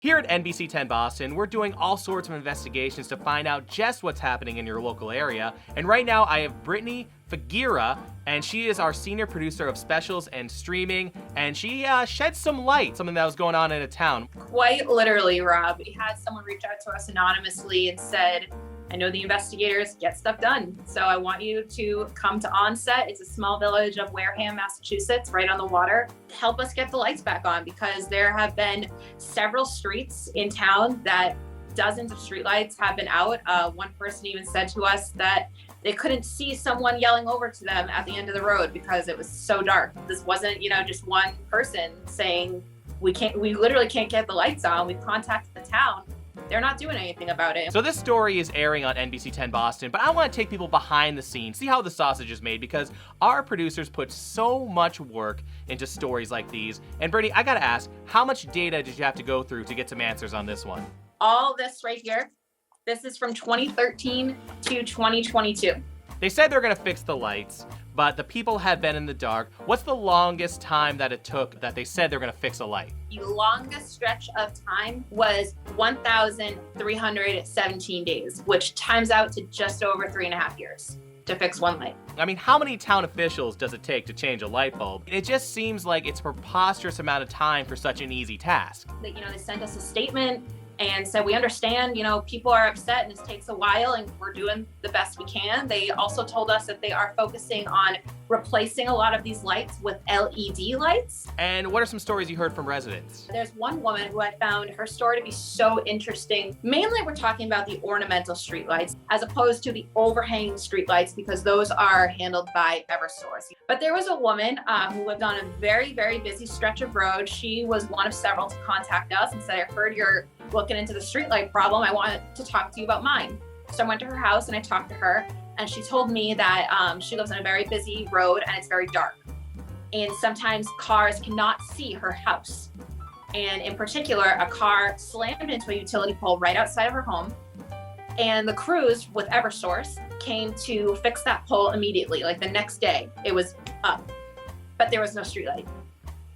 Here at NBC10 Boston, we're doing all sorts of investigations to find out just what's happening in your local area. And right now I have Brittany Fagira, and she is our senior producer of specials and streaming, and she shed some light, something that was going on in a town. Quite literally, Rob. We had someone reach out to us anonymously and said, I know the investigators get stuff done, so I want you to come to Onset. It's a small village of Wareham, Massachusetts, right on the water. Help us get the lights back on, because there have been several streets in town that dozens of streetlights have been out. One person even said to us that they couldn't see someone yelling over to them at the end of the road because it was so dark. This wasn't, just one person saying, we literally can't get the lights on. We've contacted the town. They're not doing anything about it. So this story is airing on NBC10 Boston, but I want to take people behind the scenes, see how the sausage is made, because our producers put so much work into stories like these. And Brittany, I gotta ask, how much data did you have to go through to get some answers on this one? All this right here, this is from 2013 to 2022. They said they're gonna fix the lights, but the people have been in the dark. What's the longest time that it took that they said they're gonna fix a light? The longest stretch of time was 1,317 days, which times out to just over 3.5 years to fix one light. I mean, how many town officials does it take to change a light bulb? It just seems like it's a preposterous amount of time for such an easy task. They sent us a statement and said, we understand, people are upset and this takes a while and we're doing the best we can. They also told us that they are focusing on replacing a lot of these lights with LED lights. And what are some stories you heard from residents? There's one woman who I found her story to be so interesting. Mainly we're talking about the ornamental streetlights as opposed to the overhanging streetlights, because those are handled by Eversource. But there was a woman who lived on a very, very busy stretch of road. She was one of several to contact us and said, I heard you're looking into the streetlight problem. I wanted to talk to you about mine. So I went to her house and I talked to her, and she told me that she lives on a very busy road and it's very dark. And sometimes cars cannot see her house. And in particular, a car slammed into a utility pole right outside of her home. And the crews with Eversource came to fix that pole immediately. Like the next day, it was up, but there was no streetlight.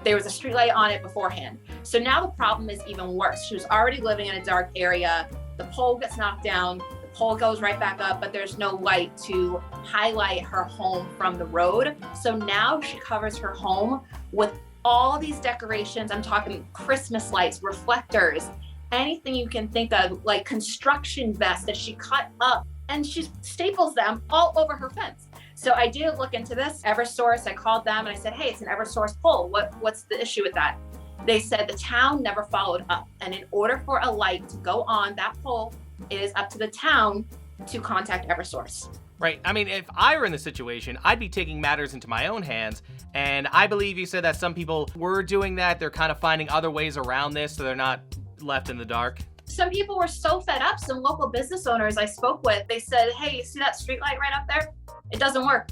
There was a streetlight on it beforehand. So now the problem is even worse. She was already living in a dark area. The pole gets knocked down, the pole goes right back up, but there's no light to highlight her home from the road. So now she covers her home with all these decorations. I'm talking Christmas lights, reflectors, anything you can think of, like construction vests that she cut up, and she staples them all over her fence. So I did look into this. Eversource, I called them and I said, hey, it's an Eversource pole. What's the issue with that? They said the town never followed up. And in order for a light to go on that pole, it is up to the town to contact Eversource. Right. I mean, if I were in the situation, I'd be taking matters into my own hands. And I believe you said that some people were doing that. They're kind of finding other ways around this so they're not left in the dark. Some people were so fed up. Some local business owners I spoke with, they said, hey, you see that street light right up there? It doesn't work,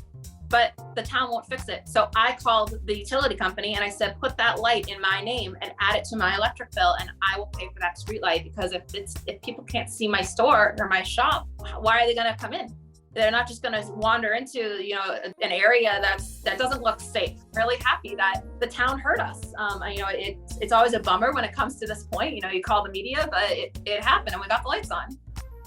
but the town won't fix it. So I called the utility company and I said, put that light in my name and add it to my electric bill, and I will pay for that street light, because if people can't see my store or my shop, why are they gonna come in? They're not just gonna wander into, an area that doesn't look safe. Really happy that the town heard us. It's always a bummer when it comes to this point. You call the media, but it happened and we got the lights on.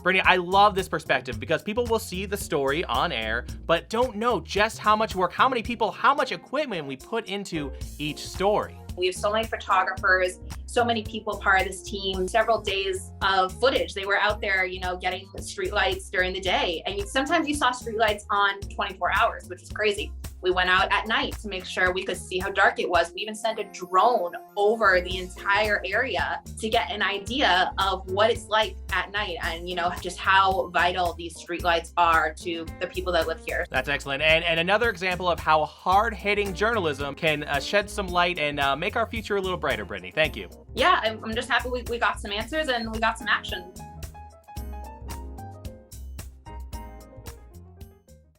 Brittany, I love this perspective, because people will see the story on air, but don't know just how much work, how many people, how much equipment we put into each story. We have so many photographers, so many people part of this team, several days of footage. They were out there, getting streetlights during the day. And sometimes you saw streetlights on 24 hours, which is crazy. We went out at night to make sure we could see how dark it was. We even sent a drone over the entire area to get an idea of what it's like at night, and just how vital these streetlights are to the people that live here. That's excellent. And another example of how hard-hitting journalism can shed some light and make our future a little brighter, Brittany. Thank you. Yeah, I'm just happy we got some answers and we got some action.